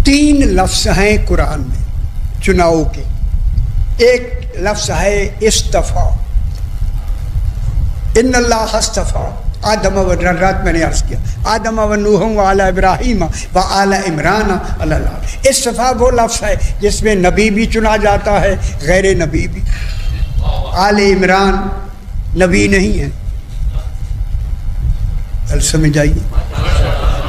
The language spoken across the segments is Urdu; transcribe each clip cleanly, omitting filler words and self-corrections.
3 لفظ ہیں قرآن میں چناؤ کے. ایک لفظ ہے استفا. ان اللہ استفا آدم و رات میں نے عرض کیا آدم و نوح و آل ابراہیم و آل عمران اللہ. استفا وہ لفظ ہے جس میں نبی بھی چنا جاتا ہے غیر نبی بھی. آل عمران نبی نہیں ہے. سمجھ آئیے.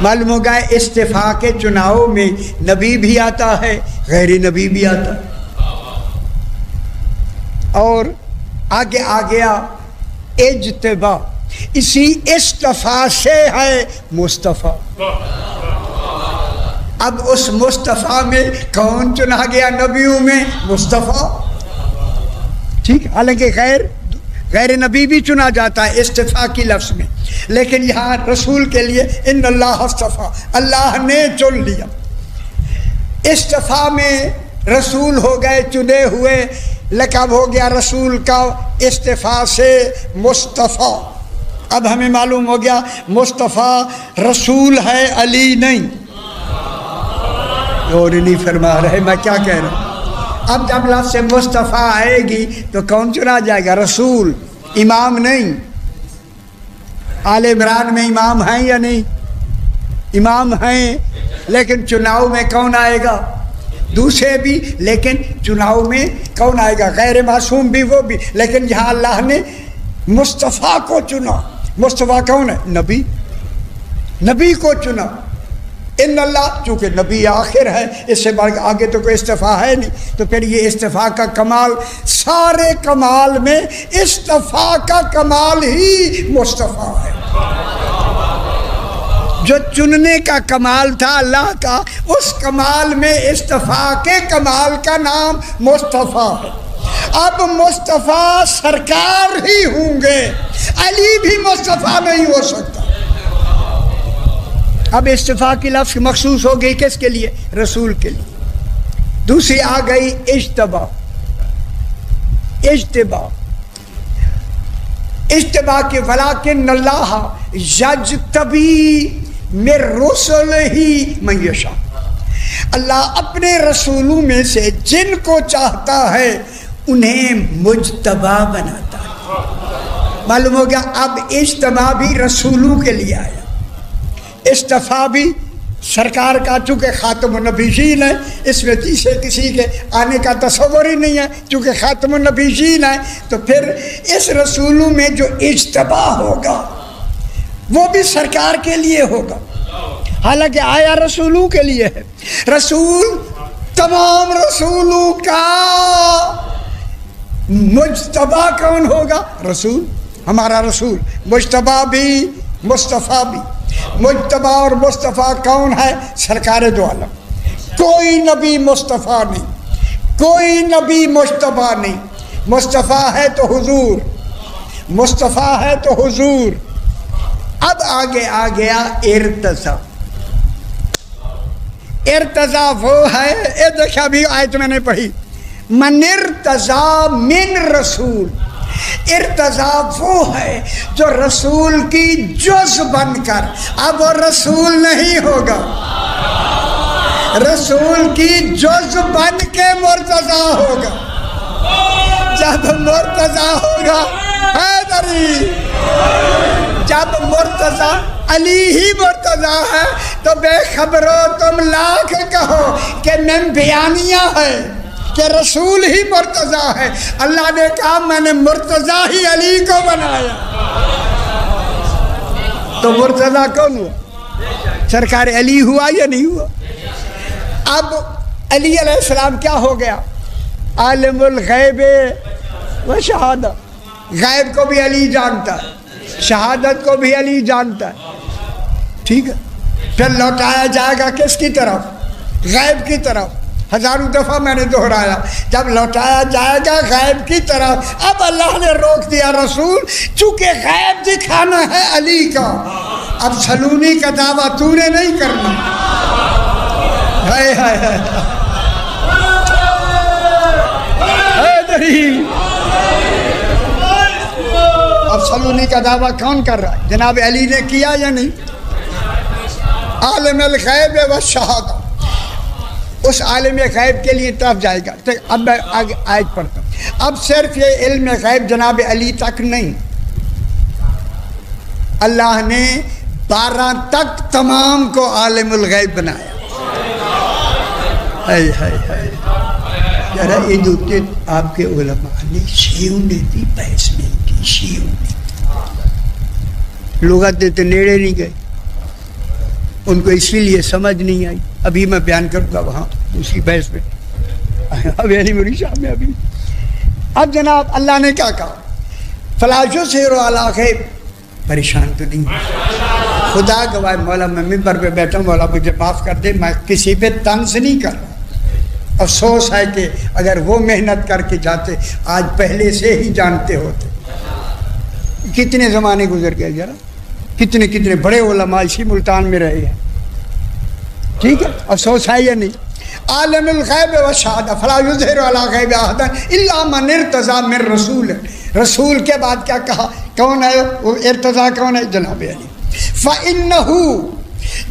معلوم ہوگا استفا کے چناؤ میں نبی بھی آتا ہے غیر نبی بھی آتا ہے. اور آگے آ گیا اجتبا. اسی استفا سے ہے مصطفیٰ. اب اس مصطفیٰ میں کون چنا گیا نبیوں میں؟ مصطفیٰ. ٹھیک. حالانکہ غیر نبی بھی چنا جاتا ہے استفا کی لفظ میں، لیکن یہاں رسول کے لیے ان اللہ استفا، اللہ نے چن لیا. استفا میں رسول ہو گئے چنے ہوئے، لقب ہو گیا رسول کا استفا سے مصطفیٰ. اب ہمیں معلوم ہو گیا مصطفیٰ رسول ہے، علی نہیں. اور نہیں فرما رہے میں کیا کہہ رہا ہوں. اب جب لفظ مصطفیٰ آئے گی تو کون چنا جائے گا؟ رسول، امام نہیں. آل عمران میں امام ہیں یا نہیں؟ امام ہیں، لیکن چناؤ میں کون آئے گا؟ دوسرے بھی، لیکن چناؤ میں کون آئے گا؟ غیر معصوم بھی وہ بھی. لیکن یہاں اللہ نے مصطفیٰ کو چنا. مصطفیٰ کون ہے؟ نبی. نبی کو چنا. ان اللہ، چونکہ نبی آخر ہے، اس سے بڑھ آگے تو کوئی استفا ہے نہیں، تو پھر یہ استفا کا کمال، سارے کمال میں استفا کا کمال ہی مصطفیٰ ہے. جو چننے کا کمال تھا اللہ کا، اس کمال میں استفا کے کمال کا نام مصطفیٰ ہے. اب مصطفیٰ سرکار ہی ہوں گے، علی بھی مصطفیٰ نہیں ہو سکتا. اب استفا کی لفظ مخصوص ہو گئی کس کے لیے؟ رسول کے لیے. دوسری آ گئی اجتبا. اجتبا اجتبا کے ولیکن اللہ یجتبی من رسلہ من یشاء. اللہ اپنے رسولوں میں سے جن کو چاہتا ہے انہیں مجتبا بناتا ہے. معلوم ہو گیا اب اجتبا بھی رسولوں کے لیے آیا. استفا بھی سرکار کا، چونکہ خاتم النبیین ہے، اس میں تیسرے کسی کے آنے کا تصور ہی نہیں ہے، چونکہ خاتم النبیین ہے. تو پھر اس رسولوں میں جو اجتبا ہوگا وہ بھی سرکار کے لیے ہوگا. حالانکہ آیا رسولوں کے لیے ہے. رسول تمام رسولوں کا مجتبا کون ہوگا؟ رسول. ہمارا رسول مجتبا بھی مصطفیٰ بھی. مجتبا اور مصطفیٰ کون ہے؟ سرکار دو عالم. کوئی نبی مصطفیٰ نہیں، کوئی نبی مجتبا نہیں. مصطفیٰ ہے تو حضور، مصطفیٰ ہے تو حضور. اب آگے آ گیا ارتضا. ارتضا وہ ہے، یہ دیکھا بھی آیت میں نے پڑھی، من ارتضا من رسول. ارتضا وہ ہے جو رسول کی جز بن کر، اب وہ رسول نہیں ہوگا، رسول کی جز بن کے مرتضی ہوگا. جب مرتضی ہوگا حیدری، جب مرتضی علی ہی مرتضی ہے تو بے خبرو تم لاکھ کہو کہ میں بیانیہ ہے کہ رسول ہی مرتضی ہے. اللہ نے کہا میں نے مرتضی ہی علی کو بنایا. تو مرتضی کون ہوا؟ سرکار علی ہوا یا نہیں ہوا؟ اب علی علیہ السلام کیا ہو گیا؟ عالم الغیب و شہادت. غیب کو بھی علی جانتا ہے، شہادت کو بھی علی جانتا ہے. ٹھیک ہے. پھر لوٹایا جائے گا کس کی طرف؟ غیب کی طرف. ہزاروں دفعہ میں نے دہرایا، جب لوٹایا جائے گا غیب کی طرف. اب اللہ نے روک دیا رسول، چونکہ غیب دکھانا ہے علی کا. اب سلونی کا دعویٰ تو نے نہیں کرنا. ہائے ہائے ہائے اب سلونی کا دعویٰ کون کر رہا ہے؟ جناب علی نے کیا یا نہیں؟ عالم الغیب و شہادت. اس عالم غیب کے لیے طرف جائے گا. اب میں آگے آیت پڑھتا ہوں. اب صرف یہ علم غیب جناب علی تک نہیں، اللہ نے 12 تک تمام کو عالم الغیب بنایا. ذرا یہ دوتے آپ کے علماء نے شیعوں نے بھی بحث نہیں کی. شیعوں نے لغت دیتے نیڑے نہیں گئے، ان کو اسی لیے سمجھ نہیں آئی. ابھی میں بیان کروں گا وہاں اسی بحث میں. اب یعنی میری شام میں ابھی. اب جناب اللہ نے کیا کہا؟ فلا یظہر علی غیب. پریشان تو نہیں خدا گواہ مولا میں ممبر پہ بیٹھا ہوں، مولا مجھے معاف کر دے، میں کسی پہ طنز نہیں کر رہا. افسوس ہے کہ اگر وہ محنت کر کے جاتے آج پہلے سے ہی جانتے ہوتے. کتنے زمانے گزر گئے، ذرا کتنے کتنے بڑے علماء اسی ملتان میں رہے ہیں. ٹھیک ہے، افسوس ہے یا نہیں؟ عالم الغیب والشہادہ فلا یظہر علی غیب احدا الا من ارتضی من رسول. رسول کے بعد کیا کہا؟ کون ہے وہ ارتضیٰ؟ کون ہے؟ جناب علی. فَإِنَّهُ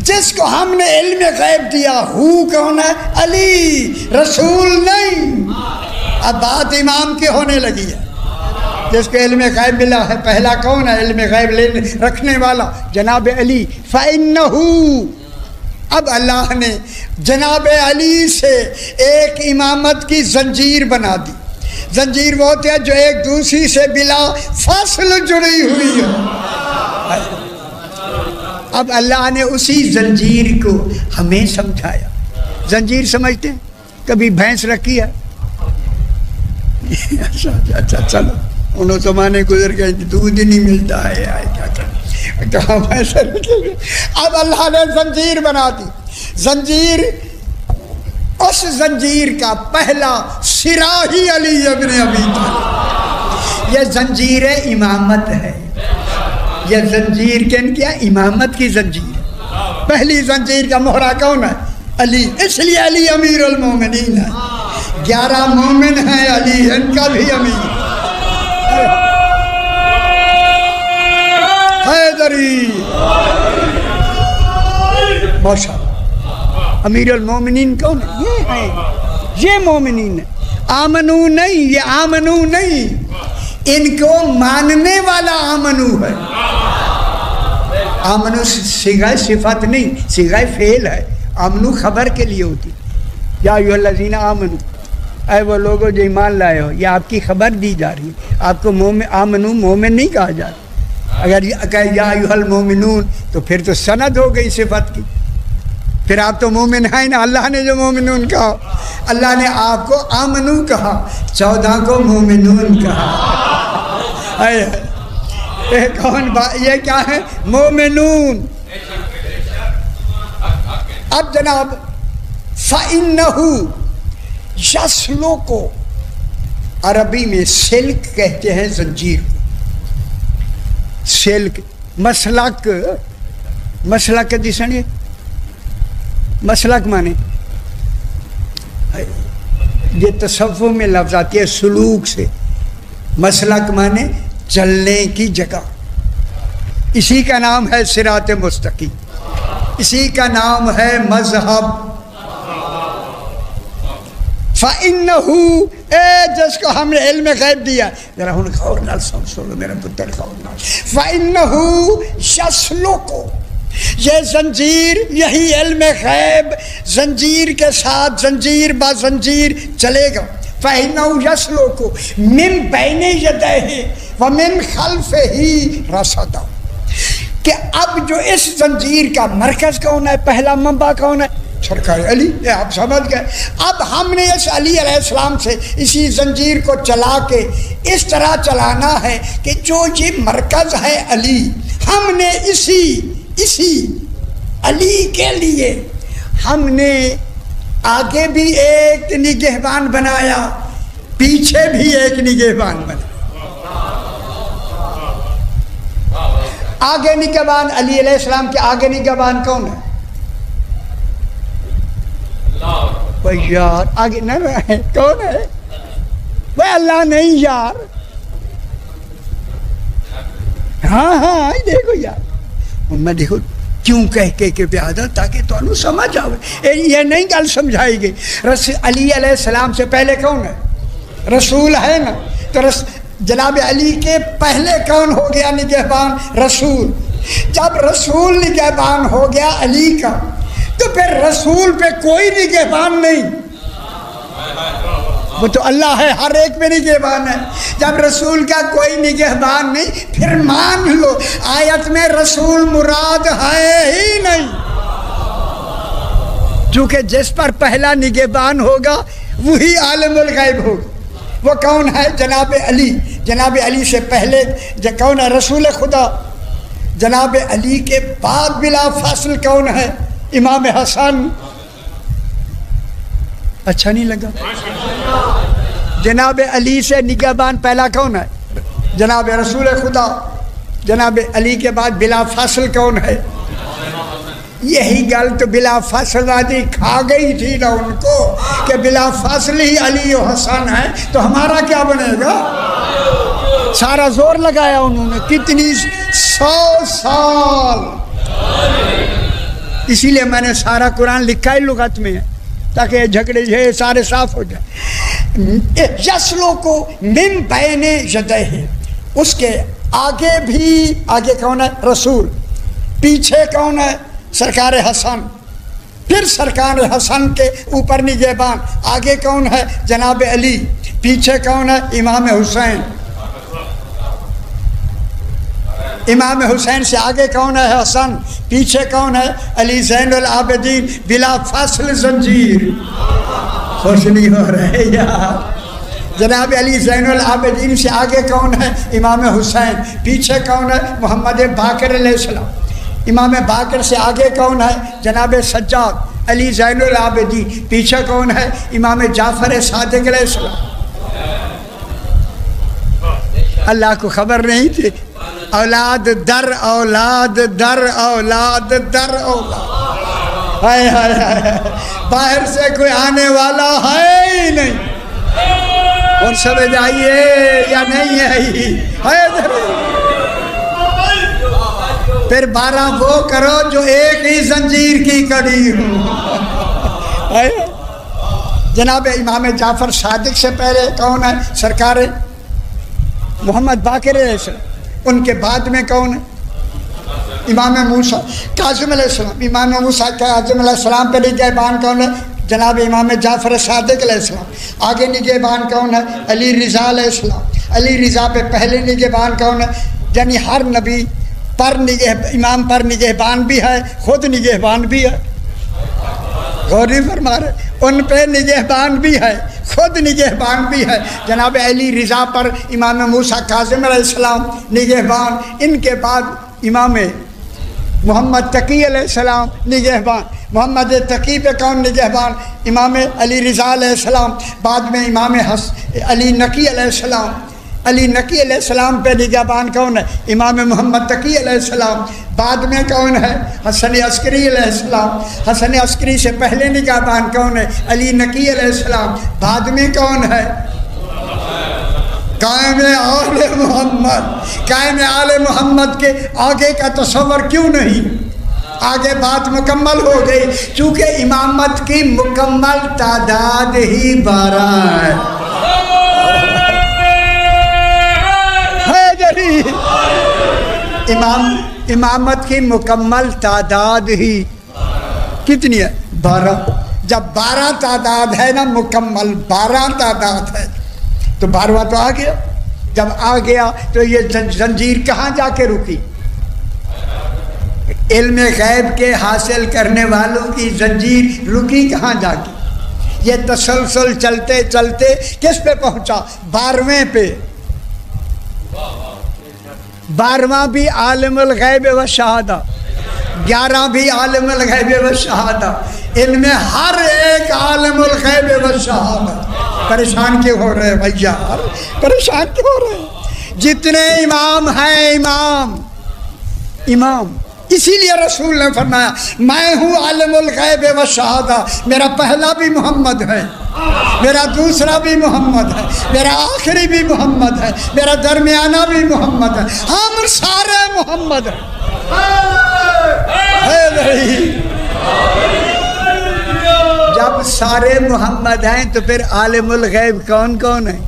جس کو ہم نے علم غیب دیا، ہو کون ہے؟ علی، رسول نہیں. اب بات امام کی ہونے لگی ہے. جس کو علم غیب ملا ہے پہلا کون ہے؟ علم غیب رکھنے والا جناب علی. فَإِنَّهُ اب اللہ نے جناب علی سے ایک امامت کی زنجیر بنا دی. زنجیر وہ ہوتے ہیں جو ایک دوسری سے بلا فاصل جڑی ہوئی ہے. اب اللہ نے اسی زنجیر کو ہمیں سمجھایا. زنجیر سمجھتے ہیں؟ کبھی بھینس رکھی ہے؟ اچھا چلو انہوں زمانے گزر گئے، دودھ نہیں ملتا ہے، کیا کہاں بھینس رکھے گے. اب اللہ نے زنجیر بنا دی. زنجیر، اس زنجیر کا پہلا سرا ہی علی ابن ابی طالب. یہ زنجیر امامت ہے. یہ زنجیر کیا؟ امامت کی زنجیر. پہلی زنجیر کا مہرہ کون ہے؟ علی. اس لیے علی امیر المومنین ہے. 11 مومن ہیں، علی ان کا بھی امیر. حیدری ماشاء اللہ. امیر المومنین کون ہے؟ یہ ہے، یہ مومنین ہے. آمنو نہیں، یہ آمنو نہیں، ان کو ماننے والا آمنو ہے. آمنو صیغہ صفت نہیں، صیغہ فعل ہے. آمنو خبر کے لیے ہوتی. یا ایھا الذین آمنو، اے وہ لوگوں جو ایمان لائے ہو، یہ آپ کی خبر دی جا رہی ہے. آپ کو آمنو مومن نہیں کہا جا رہا. اگر یا ایھا المومنون تو پھر تو سند ہو گئی صفت کی. پھر آپ تو مومن ہیں نا. اللہ نے جو مومنون کہا، اللہ نے آپ کو آمنو کہا، 14 کو مومنون کہا. یہ کیا ہے؟ مومنون. اب جناب فَإِنَّهُ يَسْلُكُ عربی میں سلک کہتے ہیں زنجیر. سلک مسلک، مسلک جسے مسلک مانے یہ تصوف میں لفظ آتی ہے سلوک سے. مسلک مانے چلنے کی جگہ. اسی کا نام ہے صراط مستقیم، اسی کا نام ہے مذہب. فَإِنَّهُ جس کو ہم نے علم غیب دیا، ذرا ہن غور نال سنو میرا پتر، غور نال. فَإِنَّهُ يَسْلُكُ یہ زنجیر، یہی علم غیب زنجیر کے ساتھ زنجیر با زنجیر چلے گا. فَإِنَّهُ يَسْلُكُ مِن بَيْنِ يَدَيْهِ وَمِن خَلْفِهِ رَصَدًا. کہ اب جو اس زنجیر کا مرکز کون ہے، پہلا منبع کون ہے؟ سرکار علی. آپ سمجھ گئے. اب ہم نے اس علی علیہ السلام سے اسی زنجیر کو چلا کے اس طرح چلانا ہے کہ جو یہ مرکز ہے علی، ہم نے اسی علی کے لیے ہم نے آگے بھی ایک نگہبان بنایا، پیچھے بھی ایک نگہبان بنایا. آگے نگہبان علی علیہ السلام کے آگے نگہبان کون ہے؟ وہ یار آگے نہ رہے کون ہے؟ وہ اللہ نہیں یار. ہاں دیکھو یار، ان میں دیکھو کیوں کہہ کے پیادا تاکہ تو سمجھ آئے. یہ نہیں گل سمجھائی گئی. علی علیہ السلام سے پہلے کون ہے؟ رسول ہے نا. تو جناب علی کے پہلے کون ہو گیا نگہبان؟ رسول. جب رسول نگہبان ہو گیا علی کا تو پھر رسول پہ کوئی نگہبان نہیں. وہ تو اللہ ہے، ہر ایک میں نگہبان ہے. جب رسول کا کوئی نگہبان نہیں پھر مان لو آیت میں رسول مراد ہے ہی نہیں. چونکہ جس پر پہلا نگہبان ہوگا وہی عالم الغیب ہوگا. وہ کون ہے؟ جناب علی. جناب علی سے پہلے کون ہے؟ رسول خدا. جناب علی کے بعد بلا فاصل کون ہے؟ امام حسن. اچھا نہیں لگا؟ جناب علی سے نگہبان پہلا کون ہے؟ جناب رسول خدا. جناب علی کے بعد بلا فاصل کون ہے؟ یہی گل تو بلا فاصل وادی کھا گئی تھی نا ان کو کہ بلا فاصل ہی علی و حسن ہے تو ہمارا کیا بنے گا؟ سارا زور لگایا انہوں نے کتنی 100 سال. اسی لیے میں نے سارا قرآن لکھا ہی لغت میں ہے تاکہ یہ جھگڑے جو سارے صاف ہو جائے. یسلو کو من بین یدیہ، اس کے آگے بھی آگے کون ہے؟ رسول. پیچھے کون ہے؟ سرکار حسن. پھر سرکار حسن کے اوپر نگہبان. آگے کون ہے؟ جناب علی. پیچھے کون ہے؟ امام حسین. امام حسین سے آگے کون ہے؟ حسن. پیچھے کون ہے؟ علی زین العابدین. بلا فاصل زنجیر. خوش نہیں ہو رہے یار؟ جناب علی زین العابدین سے آگے کون ہے؟ امام حسین. پیچھے کون ہے؟ محمد باقر علیہ السلام. امام باقر سے آگے کون ہے؟ جناب سجاد. علی زین العابدین. پیچھے کون ہے؟ امام جعفر صادق علیہ السلام. اللہ کو خبر نہیں تھی؟ اولاد در اولاد در اولاد در اولاد. ہائے ہائے ہائے، باہر سے کوئی آنے والا ہے ہی نہیں. اور سمجھ آئیے یا نہیں ہے؟ پھر 12 وہ کرو جو ایک ہی زنجیر کی کڑی ہو. جناب امام جعفر صادق سے پہلے کون ہے؟ سرکار محمد باقر علیہ السلام. ان کے بعد میں کون ہے؟ امام موسیٰ کاظم علیہ السلام. امام موسیٰ کاظم علیہ السلام پہ نگہبان کون ہے؟ جناب امام جعفر صادق علیہ السلام. آگے نگہبان کون ہے؟ علی رضا علیہ السلام. علی رضا پہ پہلے نگہبان کون ہے؟ یعنی ہر نبی پر امام پر نگہبان بھی ہے، خود نگہبان بھی ہے. غور نہیں فرما رہے؟ ان پہ نگہبان بھی ہے، خود نگہبان بھی ہے. جناب علی رضا پر امام موسیٰ کاظم علیہ السلام نگہبان. ان کے بعد امام محمد تقی علیہ السلام نگہبان. محمد تقی پہ کون نگہبان؟ امام علی رضا علیہ السلام. بعد میں امام علی نقی علیہ السلام. علی نقی علیہ السلام پہ نگہبان کون ہے؟ امام محمد تقی علیہ السلام. بعد میں کون ہے؟ حسن عسکری علیہ السلام. حسن عسکری سے پہلے نگہبان کون ہے؟ علی نقی علیہ السلام. بعد میں کون ہے؟ قائم آل محمد. قائم آل محمد کے آگے کا تصور کیوں نہیں؟ آگے بات مکمل ہو گئی چونکہ امامت کی مکمل تعداد ہی 12 ہے. امامت کی مکمل تعداد ہی کتنی ہے؟ 12. جب 12 تعداد ہے نا، مکمل 12 تعداد ہے تو 12واں تو آ گیا. جب آ گیا تو یہ زنجیر کہاں جا کے رکی؟ علم غیب کے حاصل کرنے والوں کی زنجیر رکی کہاں جا کے؟ یہ تسلسل چلتے چلتے کس پہ پہنچا؟ 12ویں پہ. 12واں بھی عالم الغیب و شہادہ، 11 بھی عالم الغیب و شہادہ. ان میں ہر ایک عالم الغیب و شہادہ. پریشان کیوں ہو رہے بھیا؟ پریشان کیوں ہو رہے؟ جتنے امام ہیں امام اسی لیے رسول نے فرمایا میں ہوں عالم الغیب و شہادہ. میرا پہلا بھی محمد ہے، میرا دوسرا بھی محمد ہے، میرا آخری بھی محمد ہے، میرا درمیانہ بھی محمد ہے. ہم سارے محمد ہیں. حیدری۔ جب سارے محمد ہیں تو پھر عالم الغیب کون کون ہے؟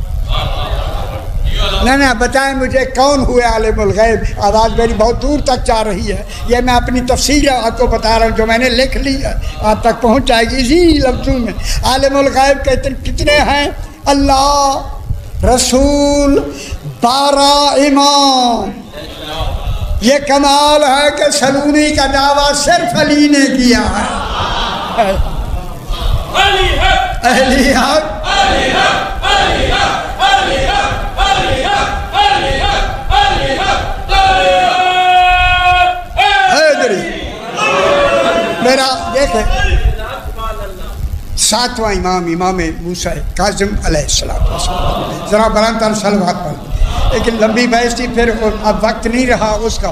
نہ بتائیں مجھے کون ہوئے عالم الغیب؟ آواز میری بہت دور تک جا رہی ہے، یہ میں اپنی تفسیر آپ کو بتا رہا ہوں جو میں نے لکھ لی ہے، آپ تک پہنچ جائے گی اسی لفظوں میں۔ عالم الغیب کتنے ہیں؟ اللہ، رسول، 12 امام۔ یہ کمال ہے کہ سلونی کا دعویٰ صرف علی نے کیا ہے۔ اہلی حق، میرا دیکھیں 7واں امام موسیٰ کاظم علیہ السلام، ذرا بلند صلوات پڑھ، لیکن لمبی بحث تھی، پھر اب وقت نہیں رہا اس کا،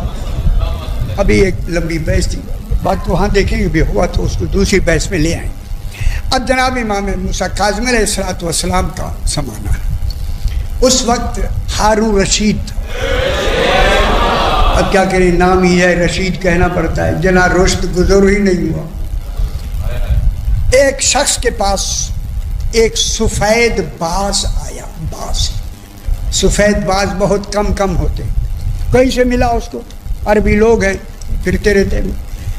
ابھی ایک لمبی بحث تھی، وقت وہاں دیکھیں گے بھی ہوا تو اس کو دوسری بحث میں لے آئیں۔ اب جناب امام موسیٰ کاظم علیہ السلام کا زمانہ ہے، اس وقت ہارون رشید تھا، اب کیا کریں نام ہی ہے رشید کہنا پڑتا ہے، جنا رشد گزر ہی نہیں ہوا۔ ایک شخص کے پاس ایک سفید باز آیا، باز، سفید باز بہت کم ہوتے، کہیں سے ملا اس کو، عربی لوگ ہیں پھرتے رہتے ہیں،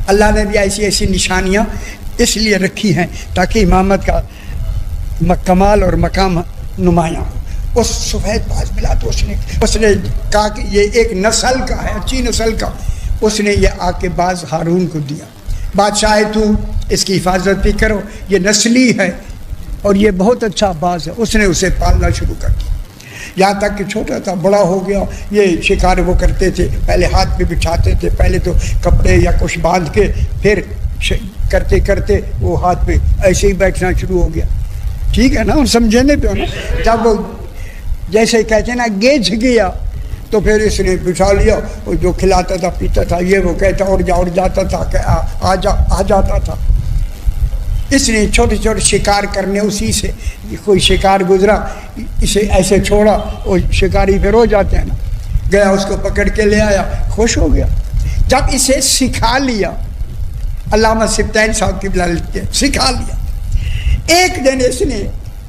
اللہ نے بھی ایسی نشانیاں اس لیے رکھی ہیں تاکہ امامت کا کمال اور مقام نمایاں ہو۔ اس سفید باز ملا تو اس نے کہا کہ یہ ایک نسل کا ہے، اچھی نسل کا، اس نے یہ آ کے باز ہارون کو دیا، بادشاہ تو اس کی حفاظت بھی کرو، یہ نسلی ہے اور یہ بہت اچھا باز ہے۔ اس نے اسے پالنا شروع کر دیا، یہاں تک کہ چھوٹا تھا، بڑا ہو گیا۔ یہ شکار وہ کرتے تھے، پہلے ہاتھ پہ بچھاتے تھے، پہلے تو کپڑے یا کچھ باندھ کے، پھر کرتے کرتے وہ ہاتھ پہ ایسے ہی بیٹھنا شروع ہو گیا، ٹھیک ہے نا، اور سمجھنے پہ نا، جب وہ جیسے کہتے ہیں نا گیج گیا تو پھر اس نے بچھا لیا، اور جو کھلاتا تھا پیتا تھا، یہ وہ کہتا اور جاتا تھا کہ آ جاتا تھا۔ اس نے چھوٹے چھوٹے شکار کرنے، اسی سے کوئی شکار گزرا، اسے ایسے چھوڑا، اور شکاری پھر ہو جاتے ہیں نا، گیا اس کو پکڑ کے لے آیا، خوش ہو گیا۔ جب اسے سکھا لیا، علامہ سبطین صاحب کی بلا لکھتے ہیں، سکھا لیا، ایک دن اس نے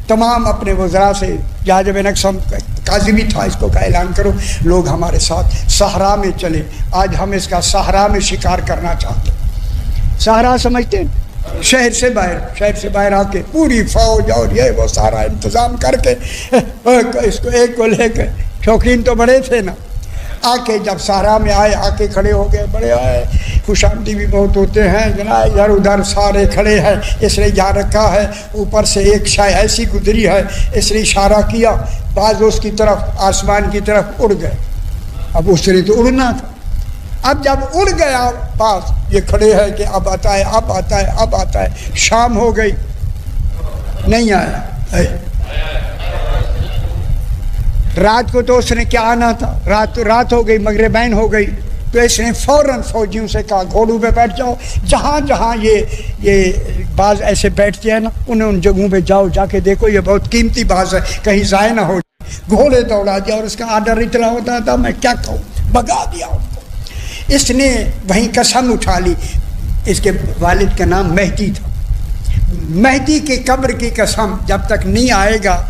تمام اپنے وزراء سے، جب نقصم قاضی تھا، اس کو کا اعلان کرو لوگ ہمارے ساتھ صحرا میں چلے، آج ہم اس کا صحرا میں شکار کرنا چاہتے ہیں۔ صحرا سمجھتے ہیں؟ شہر سے باہر آ کے پوری فوج اور یہ وہ سارا انتظام کر کے اس کو ایک کو لے کے، شوقین تو بڑے تھے نا، آ کے جب صحرا میں آئے، آ کے کھڑے ہو گئے، بڑے آئے، خوش آمدی بھی بہت ہوتے ہیں جناب، ادھر ادھر سارے کھڑے ہیں، اس نے جا رکھا ہے، اوپر سے ایک شے ایسی گزری ہے، اس نے اشارہ کیا، بعض اس کی طرف آسمان کی طرف اڑ گئے، اب اس نے تو اڑنا تھا، اب جب اڑ گیا پاس، یہ کھڑے ہیں کہ اب آتا ہے، اب آتا ہے، اب آتا ہے، شام ہو گئی، نہیں آیا، رات کو تو اس نے کیا آنا تھا، رات ہو گئی، مغربین ہو گئی، تو اس نے فوراً فوجیوں سے کہا گھوڑوں پہ بیٹھ جاؤ، جہاں جہاں یہ باز ایسے بیٹھتے ہیں نا، انہیں ان جگہوں پہ جاؤ، جا کے دیکھو یہ بہت قیمتی باز ہے، کہیں ضائع نہ ہو جائے، گھوڑے دوڑا دیا، اور اس کا آرڈر اتنا ہوتا تھا میں کیا کہوں، بگا دیا ان کو۔ اس نے وہیں قسم اٹھا لی، اس کے والد کا نام مہدی تھا، مہدی کی قبر کی قسم، جب تک نہیں آئے گا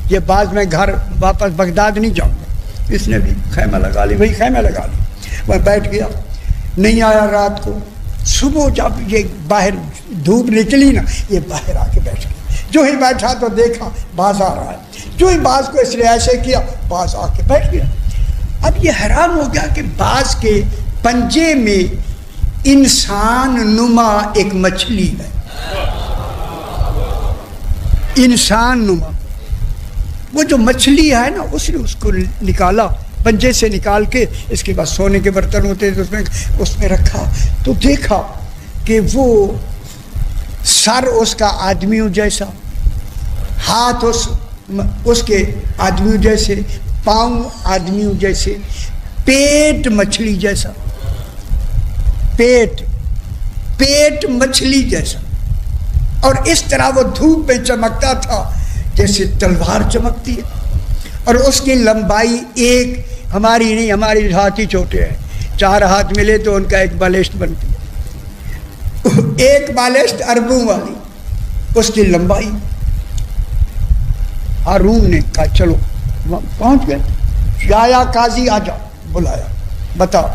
یہ باز میں گھر واپس بغداد نہیں جاؤں گا۔ اس نے بھی خیمہ لگا لی، وہی خیمہ لگا لی، وہ بیٹھ گیا، نہیں آیا رات کو، صبح جب یہ باہر دھوپ نکلی نا، یہ باہر آ کے بیٹھ گیا، جو ہی بیٹھا تو دیکھا باز آ رہا ہے، جو ہی باز کو اس نے ایسے کیا، باز آ کے بیٹھ گیا۔ اب یہ حیران ہو گیا کہ باز کے پنجے میں انسان نما ایک مچھلی ہے، انسان نما، وہ جو مچھلی ہے نا، اس نے اس کو نکالا، پنجے سے نکال کے، اس کے بعد سونے کے برتن ہوتے تھے اس میں رکھا، تو دیکھا کہ وہ سر اس کا آدمیوں جیسا، ہاتھ اس کے آدمیوں جیسے، پاؤں آدمیوں جیسے، پیٹ مچھلی جیسا، پیٹ مچھلی جیسا، اور اس طرح وہ دھوپ میں چمکتا تھا جیسے تلوار چمکتی ہے، اور اس کی لمبائی ایک، ہماری نہیں، ہماری ہاتھ ہی چھوٹے ہیں، 4 ہاتھ ملے تو ان کا ایک بالشت بنتی ہے، ایک بالشت اربوں والی، اس کی لمبائی۔ ہارون نے کہا چلو، پہنچ گئے، آیا قاضی، آ جاؤ، بلایا، بتاؤ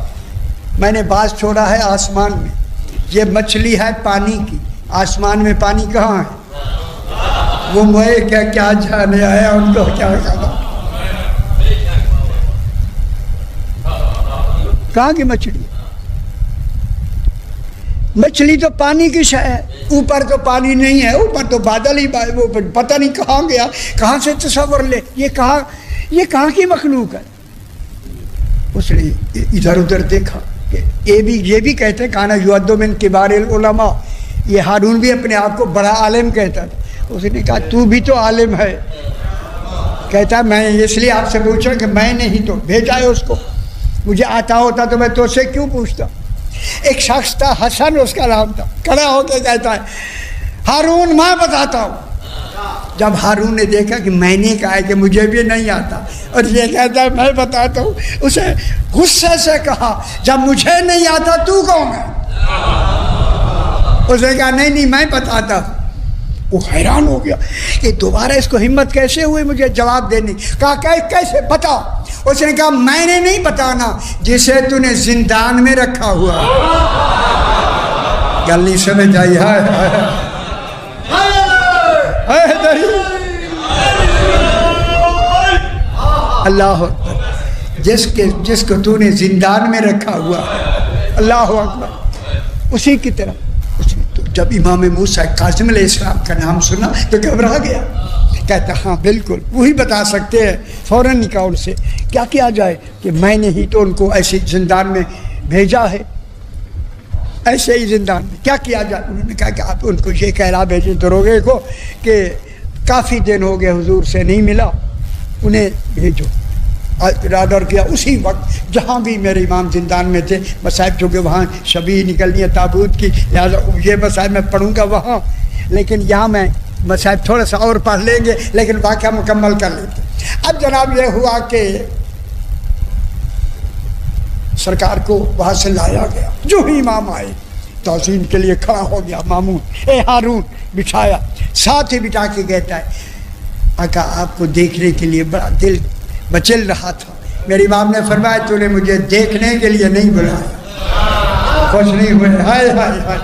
میں نے باز چھوڑا ہے آسمان میں، یہ مچھلی ہے پانی کی، آسمان میں پانی کہاں ہے؟ وہ موئے کیا جانے آیا ان کو کیا کہا، کہاں کی مچھلی؟ مچھلی تو پانی کی شے ہے، اوپر تو پانی نہیں ہے، اوپر تو بادل ہی، وہ پتہ نہیں کہاں گیا، کہاں سے تصور لے، یہ کہاں کی مخلوق ہے؟ اس نے ادھر ادھر دیکھا کہ یہ بھی کہتے ہیں کانا یعد من کبار العلماء، یہ ہارون بھی اپنے آپ کو بڑا عالم کہتا تھا۔ اس نے کہا تو بھی تو عالم ہے، کہتا میں اس لیے آپ سے پوچھا کہ میں نے ہی تو بھیجا ہے اس کو، مجھے آتا ہوتا تو میں تو سے کیوں پوچھتا۔ ایک شخص تھا، حسن اس کا نام تھا، کھڑا ہو کے کہتا ہے ہارون میں بتاتا ہوں۔ جب ہارون نے دیکھا کہ میں نے کہا ہے کہ مجھے بھی نہیں آتا اور یہ کہتا ہے میں بتاتا ہوں، اسے غصے سے کہا جب مجھے نہیں آتا تو کون ہے؟ اس نے کہا نہیں میں بتاتا ہوں۔ وہ حیران ہو گیا کہ دوبارہ اس کو ہمت کیسے ہوئی مجھے جواب دینے، کہا کیسے بتا؟ اس نے کہا میں نے نہیں بتانا جسے تو نے زندان میں رکھا ہوا۔ گل نہیں سمجھ آئی؟ اللہ اکبر، جس کو تو نے زندان میں رکھا ہوا، اللہ اکبر، اسی کی طرح۔ جب امام موسیٰ کاظم علیہ السلام کا نام سنا تو گھبرا گیا، کہتا ہاں بالکل وہی بتا سکتے ہیں، فوراً نکاح ان سے کیا کیا جائے کہ میں نے ہی تو ان کو ایسے زندان میں بھیجا ہے، ایسے ہی زندان میں کیا کیا جائے؟ انہوں نے کہا کہ آپ ان کو یہ کہلا بھیجیں دروگے کو کہ کافی دن ہو گئے حضور سے نہیں ملا، انہیں بھیجو۔ ارادہ کیا اسی وقت جہاں بھی میرے امام زندان میں تھے، مصائب چونکہ وہاں شبیہ نکلنی ہے تابوت کی، لہٰذا یہ مصائب میں پڑھوں گا وہاں، لیکن یہاں میں مصائب تھوڑا سا اور پڑھ لیں گے لیکن واقعہ مکمل کر لیتے۔ اب جناب یہ ہوا کہ سرکار کو وہاں سے لایا گیا، جو ہی امام آئے توزین کے لیے کھڑا ہو گیا مامون، اے ہارون، بٹھایا، ساتھ ہی بٹھا کے کہتا ہے آقا آپ کو دیکھنے کے لیے بڑا دل مچل رہا تھا، میری امام نے فرمایا تو نے مجھے دیکھنے کے لیے نہیں بلایا، خوش نہیں ہوئے؟ ہائے ہائے ہائے۔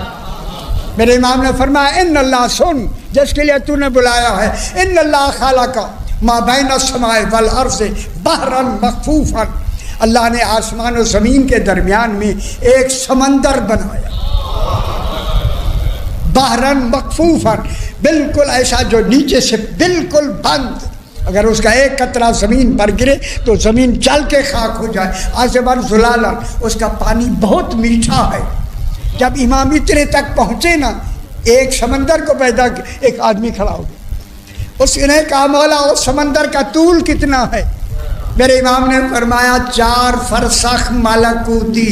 میرے امام نے فرمایا ان اللہ سن، جس کے لیے تو نے بلایا ہے، ان اللہ خالق ما بین السماء والارض بحرا مخفوفا، اللہ نے آسمان و زمین کے درمیان میں ایک سمندر بنایا، بحرا مخفوفا، بالکل ایسا جو نیچے سے بالکل بند، اگر اس کا ایک قطرہ زمین پر گرے تو زمین جل کے خاک ہو جائے، آزبر زلالا، اس کا پانی بہت میٹھا ہے۔ جب امام اتنے تک پہنچے نا، ایک سمندر کو پیدا کیا، ایک آدمی کھڑا ہو گیا، اس نے کہا مولا اس سمندر کا طول کتنا ہے؟ میرے امام نے فرمایا 4 فرسخ ملکوتی۔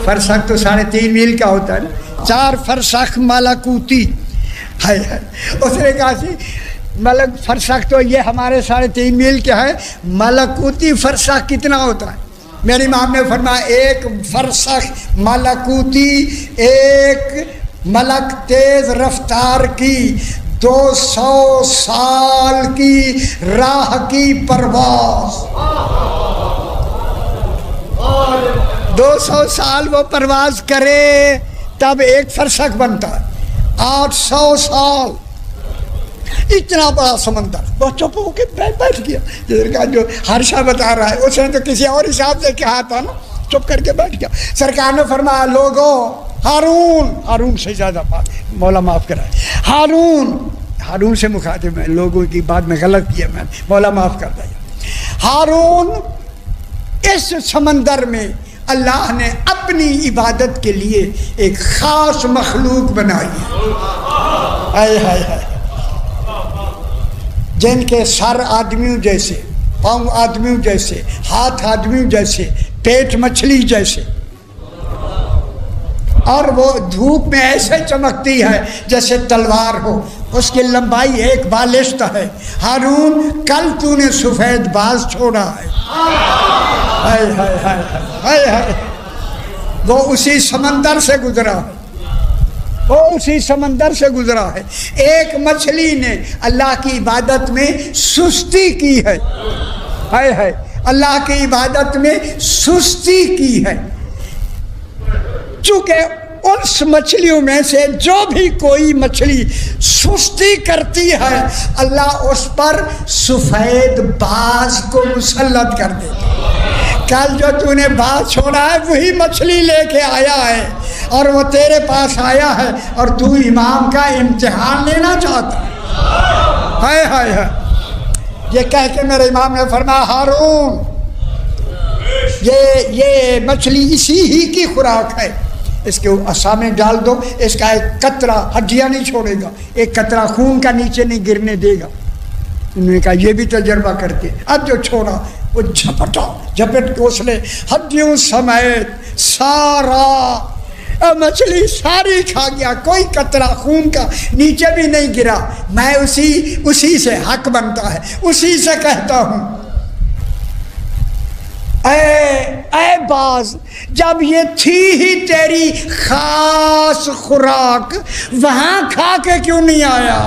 فرسخ تو 3.5 میل کا ہوتا ہے نا، 4 فرسخ ملکوتی۔ اس نے کہا سی ملک فرسخ تو یہ ہمارے 3.5 میل کیا ہے، ملکوتی فرسخ کتنا ہوتا ہے؟ میری امام نے فرمایا 1 فرسخ ملکوتی، ایک ملک تیز رفتار کی 200 سال کی راہ کی پرواز، 200 سال وہ پرواز کرے تب 1 فرسخ بنتا ہے، 800 سال، اتنا بڑا سمندر۔ وہ چپ ہو کے بیٹھ گیا، جس کا جو ہرشا بتا رہا ہے اس نے تو کسی اور حساب سے کہا تھا نا، چپ کر کے بیٹھ گیا۔ سرکار نے فرمایا لوگوں، ہارون سے زیادہ بات، مولا معاف کرائے، ہارون سے مخاطب ہے، لوگوں کی بات میں غلط کیا میں، مولا معاف کر دیا۔ ہارون، اس سمندر میں اللہ نے اپنی عبادت کے لیے ایک خاص مخلوق بنائی ہے، ہائے ہائے ہائے، جن کے سر آدمیوں جیسے، پاؤں آدمیوں جیسے، ہاتھ آدمیوں جیسے، پیٹ مچھلی جیسے، اور وہ دھوپ میں ایسے چمکتی ہے جیسے تلوار ہو، اس کی لمبائی 1 بالشت ہے۔ ہارون کل تو نے سفید باز چھوڑا ہے، ہائے ہائے ہائے ہائے ہائے، وہ اسی سمندر سے گزرا ہے، وہ اسی سمندر سے گزرا ہے۔ ایک مچھلی نے اللہ کی عبادت میں سستی کی ہے، ہے اللہ کی عبادت میں سستی کی ہے، چونکہ اس مچھلیوں میں سے جو بھی کوئی مچھلی سستی کرتی ہے اللہ اس پر سفید باز کو مسلط کر دیتا ہے۔ کل جو تو نے باز چھوڑا ہے وہی مچھلی لے کے آیا ہے اور وہ تیرے پاس آیا ہے اور تو امام کا امتحان لینا چاہتا ہے۔ ہائے یہ کہہ کے میرے امام نے فرمایا ہارون یہ مچھلی اسی ہی کی خوراک ہے، اس کے سامنے ڈال دو، اس کا ایک قطرہ ہڈیاں نہیں چھوڑے گا، ایک قطرہ خون کا نیچے نہیں گرنے دے گا۔ انہوں نے کہا یہ بھی تجربہ کرتے۔ اب جو چھوڑا وہ جھپٹ کے اس نے ہڈیوں سمیت سارا مچھلی ساری کھا گیا، کوئی قطرہ خون کا نیچے بھی نہیں گرا۔ میں اسی سے حق بنتا ہے، اسی سے کہتا ہوں اے باز، جب یہ تھی ہی تیری خاص خوراک وہاں کھا کے کیوں نہیں آیا،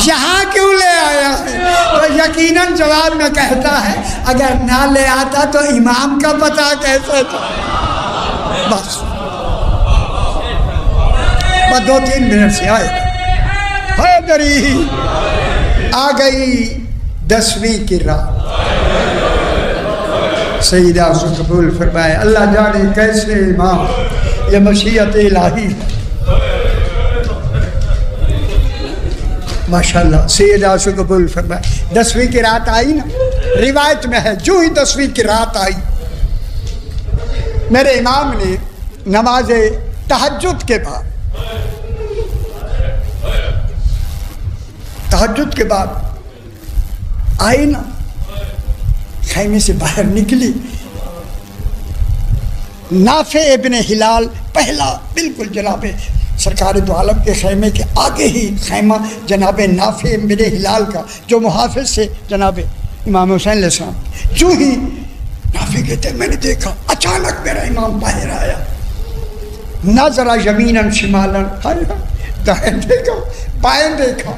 یہاں کیوں لے آیا ہے؟ تو یقیناً جواب میں کہتا ہے اگر نہ لے آتا تو امام کا پتہ کیسے تھا۔ بس 2-3 منٹ سے آئے حیدری آ گئی 10ویں کی رات۔ سیدہ سے قبول فرمائے، اللہ جانے کیسے امام، یہ مشیت الہی ماشاءاللہ۔ سیدہ سے قبول فرمائے 10ویں کی رات آئی نا، روایت میں ہے جو ہی 10ویں کی رات آئی میرے امام نے نماز تہجد کے بعد آئی نا، خیمے سے باہر نکلی، نافع ابن ہلال پہلا بالکل جناب سرکار دو عالم کے خیمے کے آگے ہی خیمہ جناب نافع ابن ہلال کا جو محافظ سے جناب امام حسین علیہ السلام، جو ہی نافع کہتے میں نے دیکھا اچانک میرا امام باہر آیا، نظرہ یمیناً شمالاً، دائیں دیکھا بائیں دیکھا،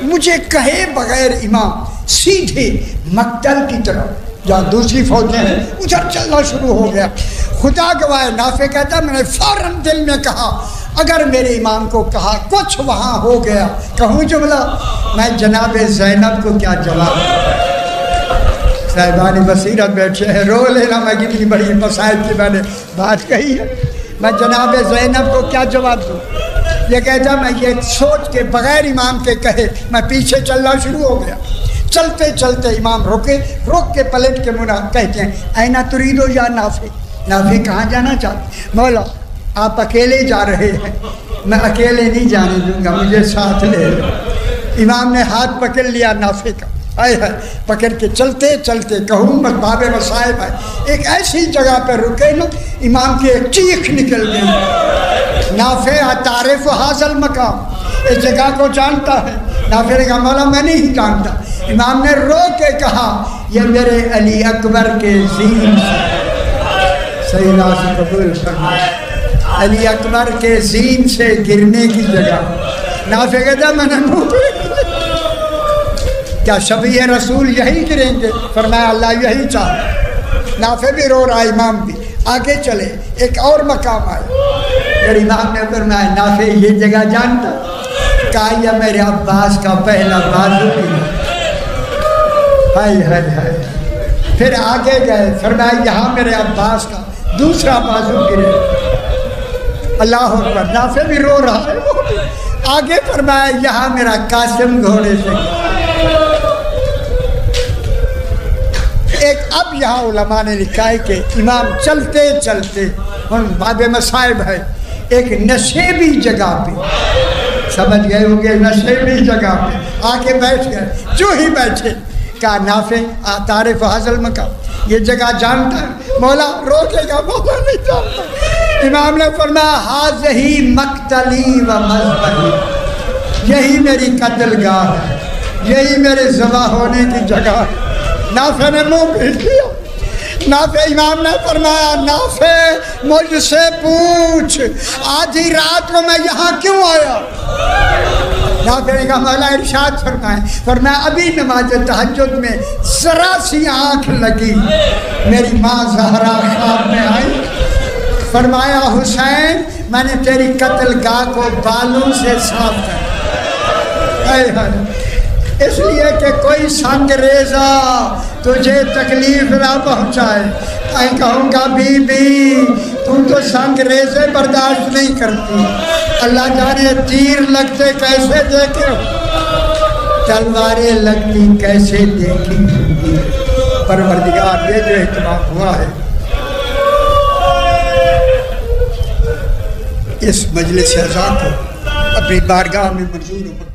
مجھے کہے بغیر امام سیدھے مقتل کی طرف جہاں دوسری فوجیں ہیں ادھر چلنا شروع ہو گیا۔ خدا گواہ نافع کہتا میں نے فوراً دل میں کہا اگر میرے امام کو کہا کچھ وہاں ہو گیا کہوں جملہ، میں جناب زینب کو کیا جواب؟ صاحبانی بصیرت بیٹھے ہیں، رو لینا میں کتنی بڑی مسائل کی میں نے بات کہی ہے، میں جناب زینب کو کیا جواب دوں؟ یہ کہتا میں یہ سوچ کے بغیر امام کے کہے میں پیچھے چلنا شروع ہو گیا۔ چلتے چلتے امام رک کے پلٹ کے منا کہتے ہیں اینا تریدو یا نافع، نافع کہاں جانا چاہتے؟ مولا آپ اکیلے جا رہے ہیں، میں اکیلے نہیں جانے دوں گا، مجھے ساتھ لے لو۔ امام نے ہاتھ پکڑ لیا نافع کا، پکڑ کے چلتے چلتے کہوں بس باب مصائب ہے، ایک ایسی جگہ پہ رکے نا امام کی ایک چیخ نکل گئی، نافع تعریف حاصل مقام، اس جگہ کو جانتا ہے؟ نافع نے کہا مولا میں نہیں جانتا۔ امام نے رو کے کہا یہ میرے علی اکبر کے زین سے، سیدہ سے قبول فرمائے، علی اکبر کے زین سے گرنے کی جگہ۔ نافع کہتا میں نے کیا شبیہ رسول یہی گریں گے؟ فرمایا اللہ یہی چاہتا۔ نافع بھی رو رہا، امام بھی آگے چلے، ایک اور مقام آئے، پھر امام نے فرمایا نافع یہ جگہ جانتا؟ کہا یہ میرے عباس کا پہلا بازو گرا۔ ہائے پھر آگے گئے، فرمایا یہاں میرے عباس کا دوسرا بازو گرے۔ اللہ اکبر، نافع بھی رو رہا ہے، آگے فرمایا یہاں میرا قاسم گھوڑے سے ایک۔ اب یہاں علماء نے لکھا ہے کہ امام چلتے چلتے باب مصائب ہے، ایک نشیبی جگہ پہ، سمجھ گئے ہوں گے، نشیبی جگہ پہ آ کے بیٹھ گئے، جو ہی بیٹھے کہا نافع تعریف حاصل مقام، یہ جگہ جانتا ہے؟ مولا روکے گا، مولا نہیں جانتا۔ امام نے فرمایا ہاذہی مقتلی و مذبحی، یہی میری قتل گاہ ہے، یہی میرے ذبح ہونے کی جگہ ہے۔ نافع نے منہ پیٹ لیا، نافع امام نے فرمایا نافع مجھ سے پوچھ آدھی رات کو میں یہاں کیوں آیا؟ نافع نے کہا مولا ارشاد فرمایا ابھی نماز تہجد میں ذرا سی آنکھ لگی، میری ماں زہرا خواب میں آئی، فرمایا حسین میں نے تیری قتل گاہ کو بالوں سے صاف کر، اس لیے کہ کوئی سنگ ریزہ تجھے تکلیف نہ پہنچائے۔ میں کہوں گا بی بی تم تو سنگ ریزے برداشت نہیں کرتی، اللہ جانے تیر لگتے کیسے دیکھے، تلواریں لگتی کیسے دیکھی ہوگی۔ پروردگار یہ جو اہتمام ہوا ہے اس مجلس اعزاز کو اپنی بارگاہ میں منظور ہو۔